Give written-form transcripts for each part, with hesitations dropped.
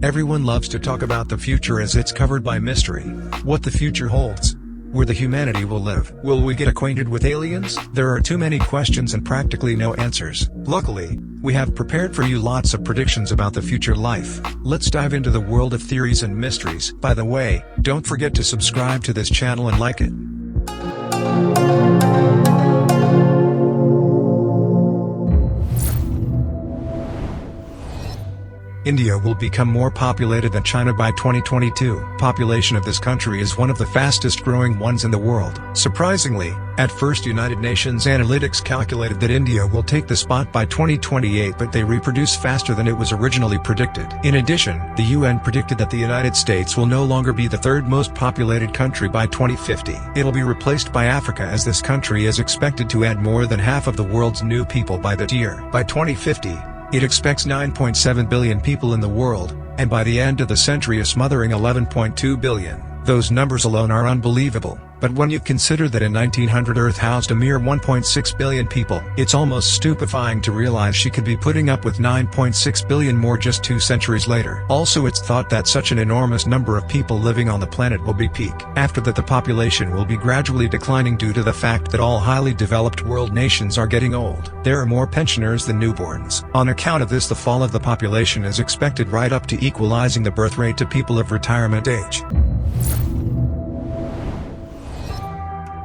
Everyone loves to talk about the future as it's covered by mystery. What the future holds. Where the humanity will live. Will we get acquainted with aliens? There are too many questions and practically no answers. Luckily, we have prepared for you lots of predictions about the future life. Let's dive into the world of theories and mysteries. By the way, don't forget to subscribe to this channel and like it. India will become more populated than China by 2022. Population of this country is one of the fastest growing ones in the world. Surprisingly, at first United Nations Analytics calculated that India will take the spot by 2028, but they reproduce faster than it was originally predicted. In addition, the UN predicted that the United States will no longer be the third most populated country by 2050. It'll be replaced by Africa, as this country is expected to add more than half of the world's new people by that year. By 2050, it expects 9.7 billion people in the world, and by the end of the century a smothering 11.2 billion. Those numbers alone are unbelievable, but when you consider that in 1900 Earth housed a mere 1.6 billion people, it's almost stupefying to realize she could be putting up with 9.6 billion more just 2 centuries later. Also, it's thought that such an enormous number of people living on the planet will be peak. After that, the population will be gradually declining due to the fact that all highly developed world nations are getting old. There are more pensioners than newborns. On account of this, the fall of the population is expected right up to equalizing the birth rate to people of retirement age.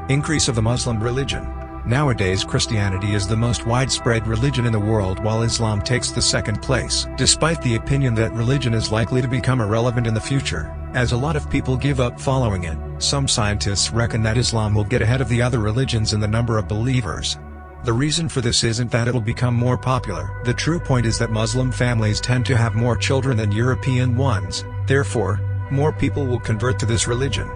Increase of the Muslim religion. Nowadays Christianity is the most widespread religion in the world, while Islam takes the second place. Despite the opinion that religion is likely to become irrelevant in the future, as a lot of people give up following it, some scientists reckon that Islam will get ahead of the other religions in the number of believers. The reason for this isn't that it'll become more popular. The true point is that Muslim families tend to have more children than European ones, therefore, more people will convert to this religion.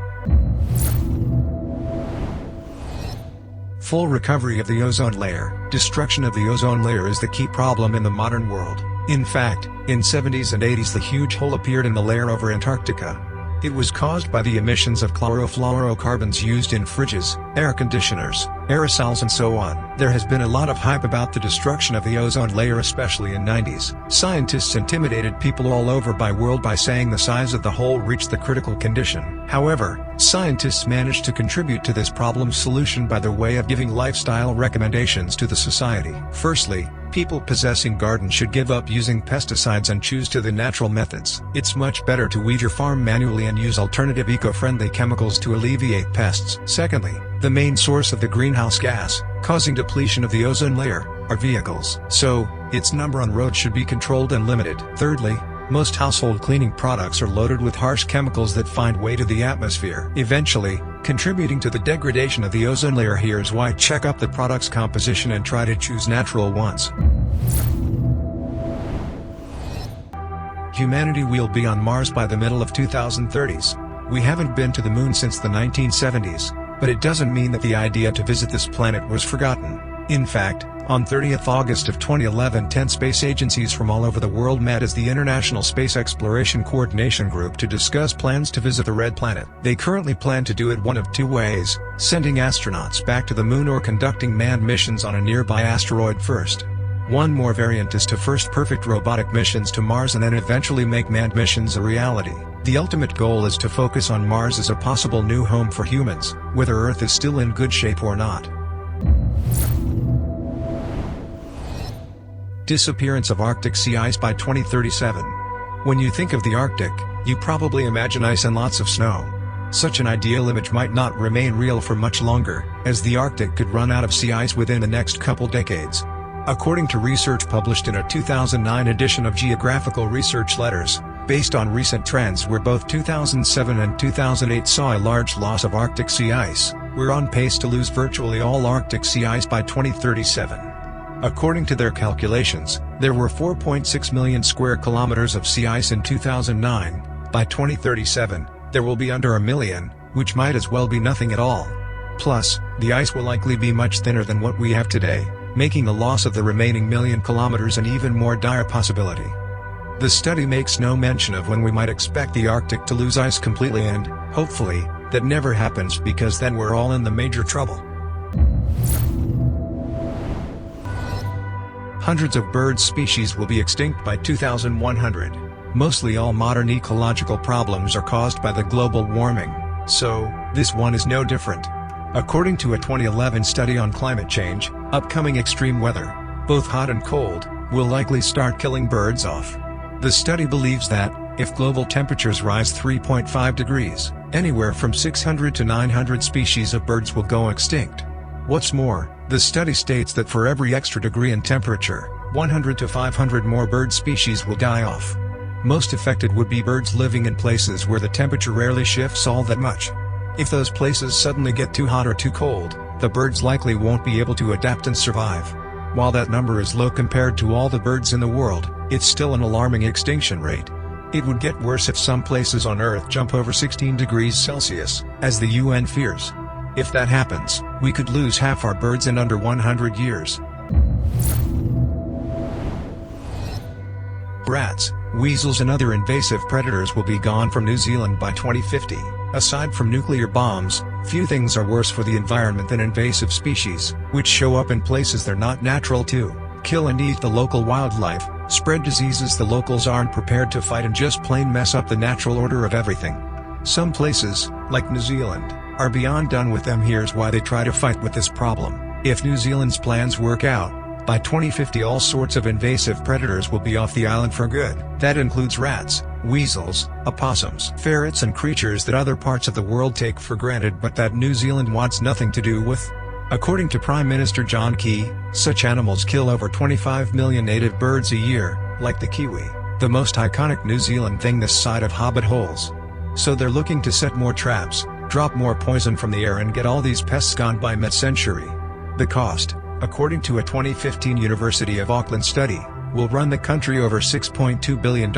Full recovery of the ozone layer. Destruction of the ozone layer is the key problem in the modern world. In fact, in 70s and 80s the huge hole appeared in the layer over Antarctica. It was caused by the emissions of chlorofluorocarbons used in fridges, air conditioners, aerosols and so on. There has been a lot of hype about the destruction of the ozone layer, especially in 90s. Scientists intimidated people all over the world by saying the size of the hole reached the critical condition. However, scientists managed to contribute to this problem's solution by their way of giving lifestyle recommendations to the society. Firstly, people possessing gardens should give up using pesticides and choose to the natural methods. It's much better to weed your farm manually and use alternative eco-friendly chemicals to alleviate pests. Secondly, the main source of the greenhouse gas, causing depletion of the ozone layer, are vehicles. So, its number on roads should be controlled and limited. Thirdly, most household cleaning products are loaded with harsh chemicals that find way to the atmosphere, eventually contributing to the degradation of the ozone layer. Here's why: check up the product's composition and try to choose natural ones. Humanity will be on Mars by the middle of 2030s. We haven't been to the moon since the 1970s, but it doesn't mean that the idea to visit this planet was forgotten. In fact, on 30th August of 2011, 10 space agencies from all over the world met as the International Space Exploration Coordination Group to discuss plans to visit the Red Planet. They currently plan to do it one of two ways: sending astronauts back to the moon or conducting manned missions on a nearby asteroid first. One more variant is to first perfect robotic missions to Mars and then eventually make manned missions a reality. The ultimate goal is to focus on Mars as a possible new home for humans, whether Earth is still in good shape or not. Disappearance of Arctic sea ice by 2037. When you think of the Arctic, you probably imagine ice and lots of snow. Such an ideal image might not remain real for much longer, as the Arctic could run out of sea ice within the next couple decades. According to research published in a 2009 edition of Geographical Research Letters, based on recent trends where both 2007 and 2008 saw a large loss of Arctic sea ice, we're on pace to lose virtually all Arctic sea ice by 2037. According to their calculations, there were 4.6 million square kilometers of sea ice in 2009. By 2037, there will be under a million, which might as well be nothing at all. Plus, the ice will likely be much thinner than what we have today, making the loss of the remaining million kilometers an even more dire possibility. The study makes no mention of when we might expect the Arctic to lose ice completely, and, hopefully, that never happens, because then we're all in the major trouble. Hundreds of bird species will be extinct by 2100. Mostly all modern ecological problems are caused by the global warming, so this one is no different. According to a 2011 study on climate change, upcoming extreme weather, both hot and cold, will likely start killing birds off. The study believes that, if global temperatures rise 3.5 degrees, anywhere from 600 to 900 species of birds will go extinct. What's more, the study states that for every extra degree in temperature, 100 to 500 more bird species will die off. Most affected would be birds living in places where the temperature rarely shifts all that much. If those places suddenly get too hot or too cold, the birds likely won't be able to adapt and survive. While that number is low compared to all the birds in the world, it's still an alarming extinction rate. It would get worse if some places on Earth jump over 16 degrees Celsius, as the UN fears. If that happens, we could lose half our birds in under 100 years. Rats, weasels and other invasive predators will be gone from New Zealand by 2050. Aside from nuclear bombs, few things are worse for the environment than invasive species, which show up in places they're not natural to, kill and eat the local wildlife, spread diseases the locals aren't prepared to fight, and just plain mess up the natural order of everything. Some places, like New Zealand, are beyond done with them. Here's why they try to fight with this problem. If New Zealand's plans work out, by 2050 all sorts of invasive predators will be off the island for good. That includes rats, weasels, opossums, ferrets and creatures that other parts of the world take for granted but that New Zealand wants nothing to do with. According to Prime Minister John Key, such animals kill over 25 million native birds a year, like the kiwi, the most iconic New Zealand thing this side of Hobbit holes. So they're looking to set more traps, drop more poison from the air and get all these pests gone by mid-century. The cost, according to a 2015 University of Auckland study, will run the country over $6.2 billion.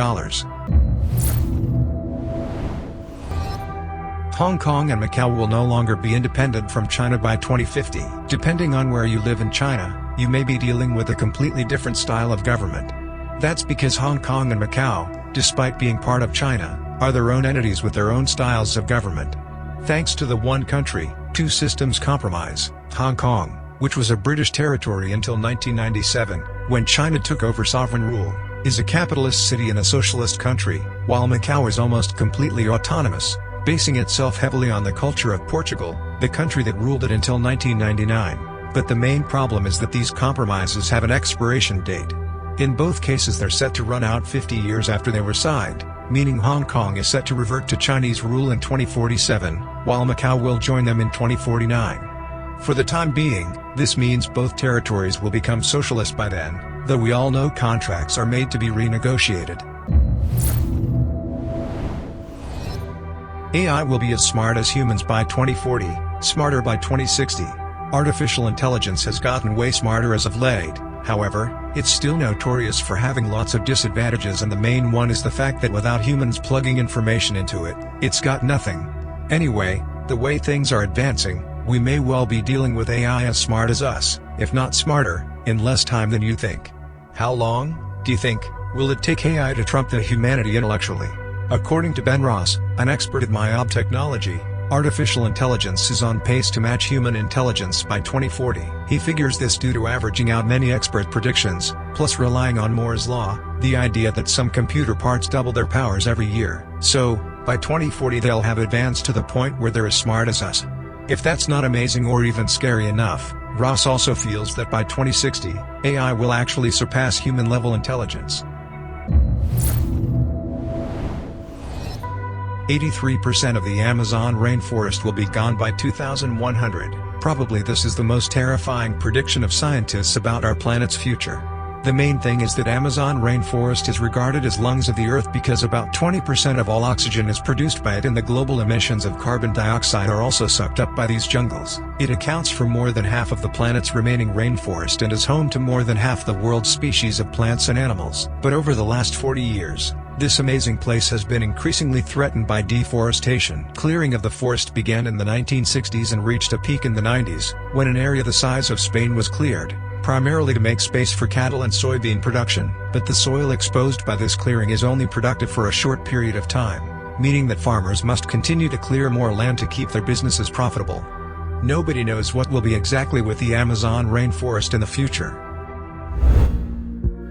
Hong Kong and Macau will no longer be independent from China by 2050. Depending on where you live in China, you may be dealing with a completely different style of government. That's because Hong Kong and Macau, despite being part of China, are their own entities with their own styles of government. Thanks to the one country, two systems compromise, Hong Kong, which was a British territory until 1997, when China took over sovereign rule, is a capitalist city in a socialist country, while Macau is almost completely autonomous, basing itself heavily on the culture of Portugal, the country that ruled it until 1999. But the main problem is that these compromises have an expiration date. In both cases they're set to run out 50 years after they were signed, meaning Hong Kong is set to revert to Chinese rule in 2047, while Macau will join them in 2049. For the time being, this means both territories will become socialist by then, though we all know contracts are made to be renegotiated. AI will be as smart as humans by 2040, smarter by 2060. Artificial intelligence has gotten way smarter as of late, however, it's still notorious for having lots of disadvantages, and the main one is the fact that without humans plugging information into it, it's got nothing. Anyway, the way things are advancing, we may well be dealing with AI as smart as us, if not smarter, in less time than you think. How long, do you think, will it take AI to trump the humanity intellectually? According to Ben Ross, an expert at MIOB technology, artificial intelligence is on pace to match human intelligence by 2040. He figures this due to averaging out many expert predictions, plus relying on Moore's law, the idea that some computer parts double their powers every year. So, by 2040 they'll have advanced to the point where they're as smart as us. If that's not amazing or even scary enough, Ross also feels that by 2060, AI will actually surpass human-level intelligence. 83% of the Amazon rainforest will be gone by 2100. Probably this is the most terrifying prediction of scientists about our planet's future. The main thing is that Amazon rainforest is regarded as lungs of the Earth because about 20% of all oxygen is produced by it, and the global emissions of carbon dioxide are also sucked up by these jungles. It accounts for more than half of the planet's remaining rainforest and is home to more than half the world's species of plants and animals. But over the last 40 years, this amazing place has been increasingly threatened by deforestation. Clearing of the forest began in the 1960s and reached a peak in the 90s, when an area the size of Spain was cleared, primarily to make space for cattle and soybean production. But the soil exposed by this clearing is only productive for a short period of time, meaning that farmers must continue to clear more land to keep their businesses profitable. Nobody knows what will be exactly with the Amazon rainforest in the future.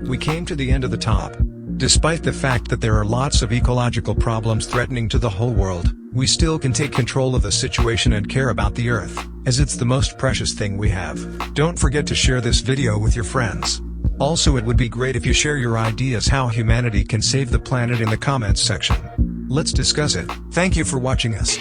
We came to the end of the top Despite the fact that there are lots of ecological problems threatening to the whole world, we still can take control of the situation and care about the Earth, as it's the most precious thing we have. Don't forget to share this video with your friends. Also, it would be great if you share your ideas how humanity can save the planet in the comments section. Let's discuss it. Thank you for watching us.